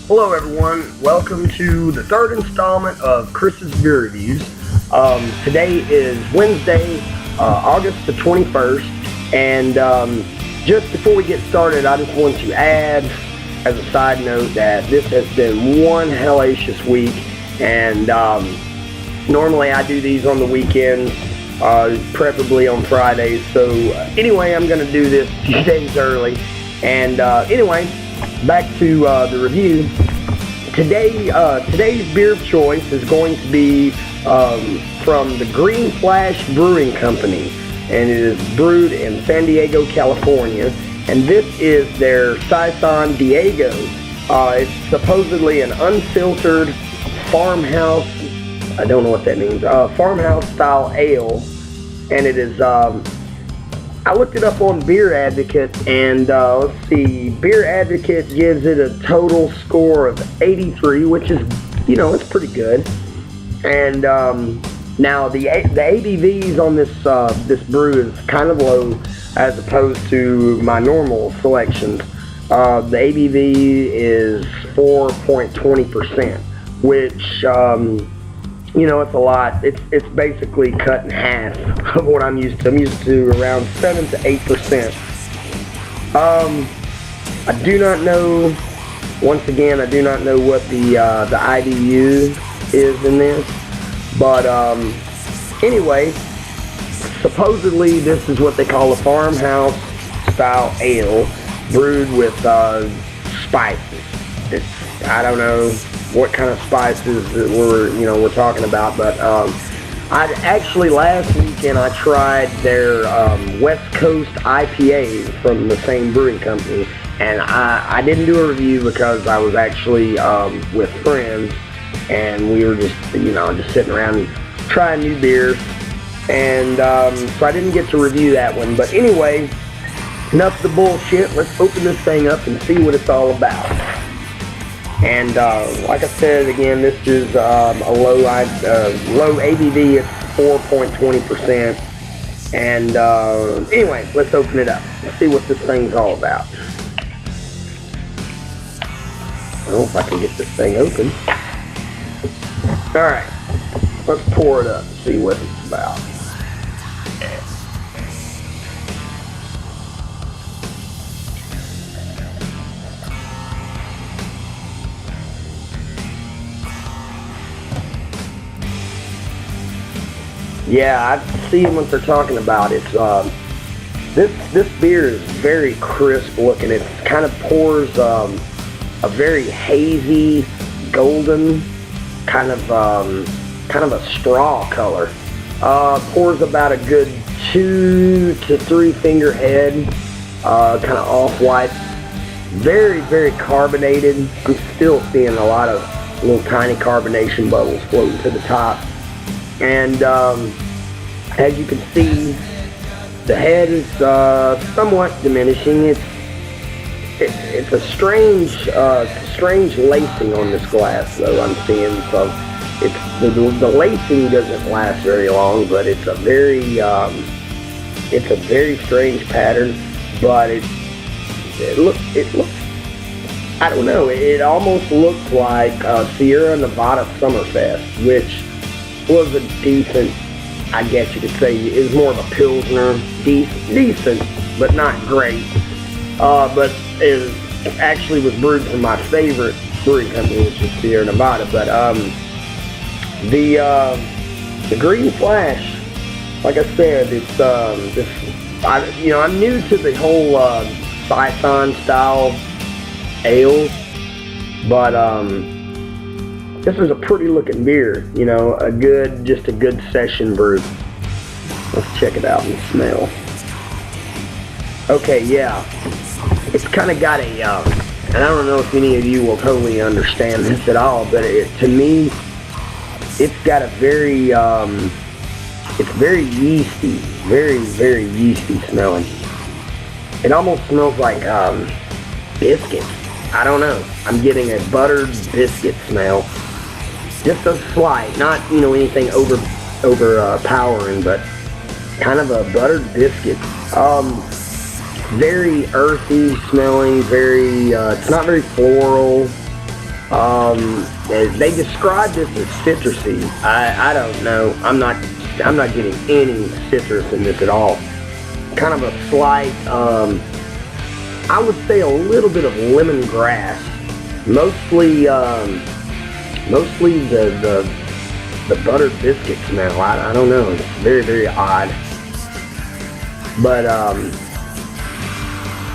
Hello everyone, welcome to the third installment of Chris's Beer Reviews. Today is Wednesday, August the 21st, and just before we get started, I just want to add as a side note that this has been one hellacious week, and normally I do these on the weekends, preferably on Fridays, so anyway, I'm going to do this a few days early, and anyway, back to the review. Today's beer of choice is going to be from the Green Flash Brewing Company, and it is brewed in San Diego, California, and this is their Saison Diego. It's supposedly an unfiltered farmhouse, I don't know what that means, farmhouse style ale, and it is, I looked it up on Beer Advocate, and let's see, Beer Advocate gives it a total score of 83, which is, you know, it's pretty good. And now the ABVs on this brew is kind of low as opposed to my normal selections. The ABV is 4.20%, which you know, it's a lot. It's basically cut in half of what I'm used to. I'm used to around 7 to 8%. I do not know. Once again, I do not know what the IBU is in this, but anyway, supposedly this is what they call a farmhouse style ale, brewed with spices. I don't know what kind of spices that we're talking about, but I actually last weekend I tried their West Coast IPA from the same brewing company, and I didn't do a review because I was actually with friends, and we were just sitting around and trying new beers, and so I didn't get to review that one. But anyway, enough of the bullshit. Let's open this thing up and see what it's all about. And like I said, again, this is a low ABV. It's 4.20%. And anyway, let's open it up. Let's see what this thing's all about. I don't know if I can get this thing open. All right, let's pour it up and see what it's about. Yeah, I see what they're talking about. It's this beer is very crisp looking. It kind of pours a very hazy, golden kind of a straw color. Pours about a good 2 to 3 finger head, kind of off-white. Very, very carbonated. I'm still seeing a lot of little tiny carbonation bubbles floating to the top. And as you can see, the head is somewhat diminishing. It's a strange lacing on this glass, though, I'm seeing. So the lacing doesn't last very long, but it's a very strange pattern. But it looks I don't know. It almost looks like Sierra Nevada Summerfest, which was a decent, I guess you could say, it was more of a Pilsner, decent, but not great. But it actually was brewed from my favorite brewing company, which is Sierra Nevada. But the Green Flash, like I said, it's I'm new to the whole Saison style ale, but this is a pretty looking beer, you know, just a good session brew. Let's check it out and smell. Okay, yeah, it's kind of got a, and I don't know if any of you will totally understand this at all, but to me, it's got a very, it's very yeasty, very, very yeasty smelling. It almost smells like biscuits. I don't know. I'm getting a buttered biscuit smell. Just a slight, not, you know, anything overpowering, but kind of a buttered biscuit. Very earthy smelling, very, it's not very floral. They describe this as citrusy. I don't know. I'm not getting any citrus in this at all. Kind of a slight, I would say a little bit of lemongrass. Mostly the buttered biscuit smell. I don't know. It's very, very odd. But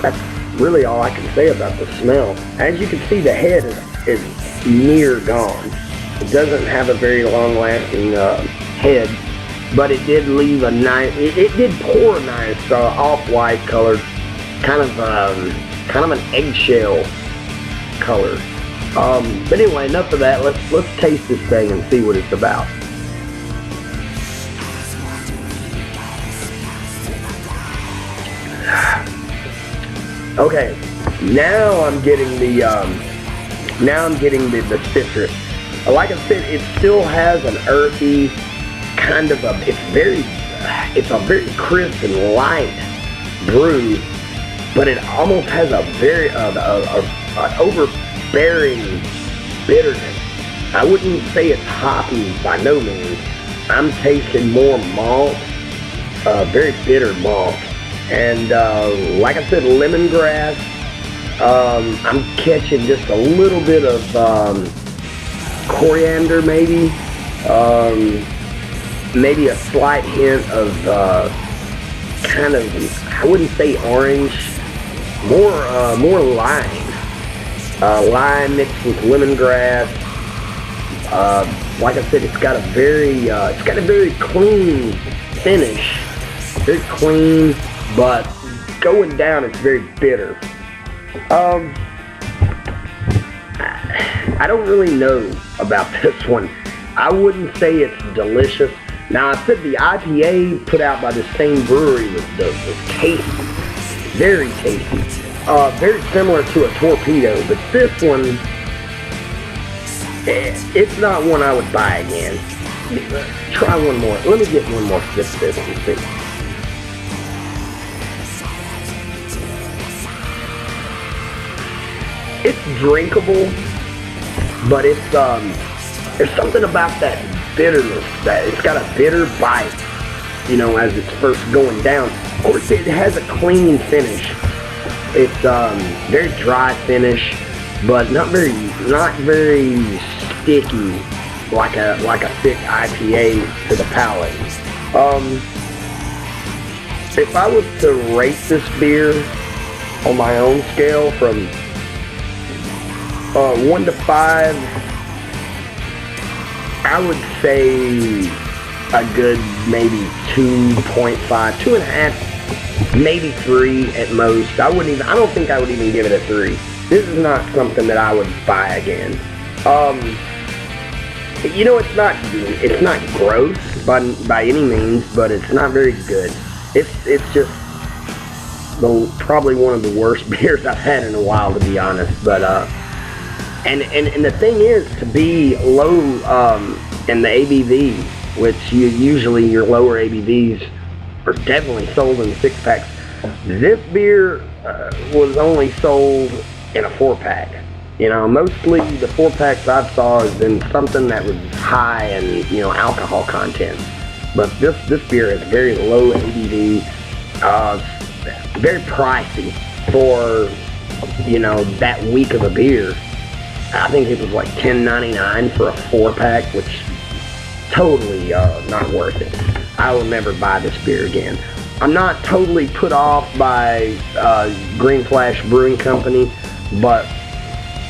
that's really all I can say about the smell. As you can see, the head is near gone. It doesn't have a very long-lasting head, but it did leave a nice. It did pour a nice off-white colored, kind of an eggshell color. But anyway, enough of that. Let's taste this thing and see what it's about. Okay, now I'm getting the citrus. Like I said, it still has an earthy kind of it's a very crisp and light brew, but it almost has a very an overbearing bitterness. I wouldn't say it's hoppy by no means. I'm tasting more malt, very bitter malt. And like I said, lemongrass. I'm catching just a little bit of coriander, maybe a slight hint of kind of, I wouldn't say orange, more lime. Lime mixed with lemongrass. Like I said, it's got a very clean finish, very clean. But going down, it's very bitter. I don't really know about this one. I wouldn't say it's delicious. Now, I said the IPA put out by the same brewery was tasty, very tasty, very similar to a torpedo. But this one, it's not one I would buy again. Try one more. Let me get one more sip of this and see. It's drinkable, but there's something about that bitterness, that it's got a bitter bite, as it's first going down. Of course, it has a clean finish. It's very dry finish, but not very sticky like a thick IPA to the palate. If I was to rate this beer on my own scale from 1 to 5, I would say a good maybe 2.5, 2.5, maybe 3 at most. I don't think I would even give it a 3. This is not something that I would buy again. It's not gross by any means, but it's not very good. It's just probably one of the worst beers I've had in a while, to be honest. But and the thing is, to be low in the ABV, which usually your lower ABVs are definitely sold in 6-packs. This beer was only sold in a 4-pack. Mostly the 4-packs I've saw has been something that was high in alcohol content. But this beer is very low ABV, very pricey for that weak of a beer. I think it was like $10.99 for a 4-pack, which totally not worth it. I will never buy this beer again. I'm not totally put off by Green Flash Brewing Company, but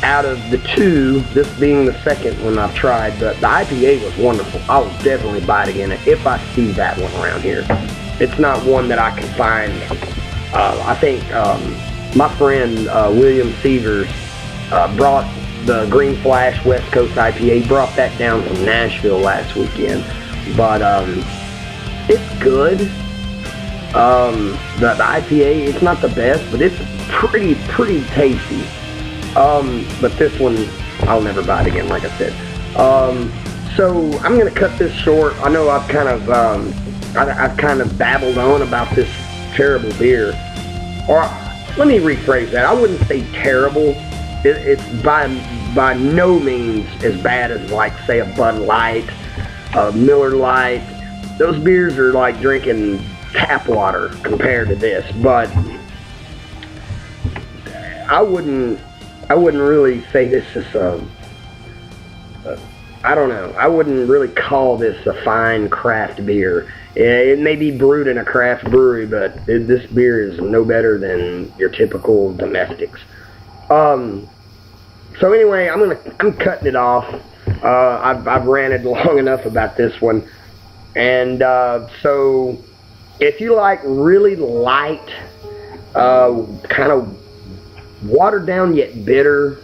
out of the two, this being the second one I've tried, the IPA was wonderful. I'll definitely buy it again if I see that one around here. It's not one that I can find. I think my friend William Severs brought the Green Flash West Coast IPA, brought that down from Nashville last weekend. But it's good. The IPA, it's not the best, but it's pretty tasty. But this one, I'll never buy it again, like I said. So I'm gonna cut this short. I know I've kind of babbled on about this terrible beer. Or let me rephrase that. I wouldn't say terrible. it's by no means as bad as, like, say, a Bud Light, a Miller Lite. Those beers are like drinking tap water compared to this, but I wouldn't really say this is I don't know. I wouldn't really call this a fine craft beer. It may be brewed in a craft brewery, but this beer is no better than your typical domestics. So anyway, I'm cutting it off. I've ranted long enough about this one, and so if you like really light, kind of watered down yet bitter,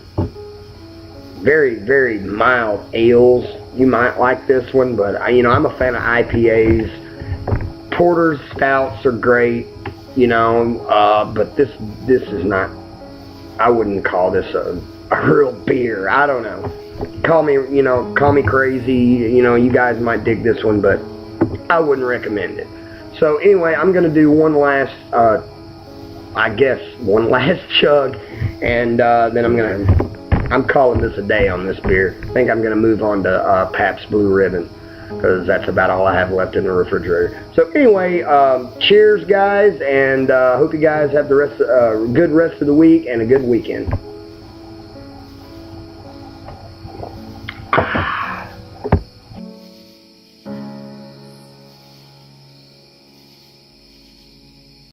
very, very mild ales, you might like this one. But I'm a fan of IPAs. Porters, stouts are great, but this is not. I wouldn't call this a real beer. I don't know. Call me crazy. You guys might dig this one, but I wouldn't recommend it. So anyway, I'm gonna do one last chug, and then I'm calling this a day on this beer. I think I'm gonna move on to Pabst Blue Ribbon, because that's about all I have left in the refrigerator. So anyway, cheers, guys, and hope you guys have the good rest of the week and a good weekend.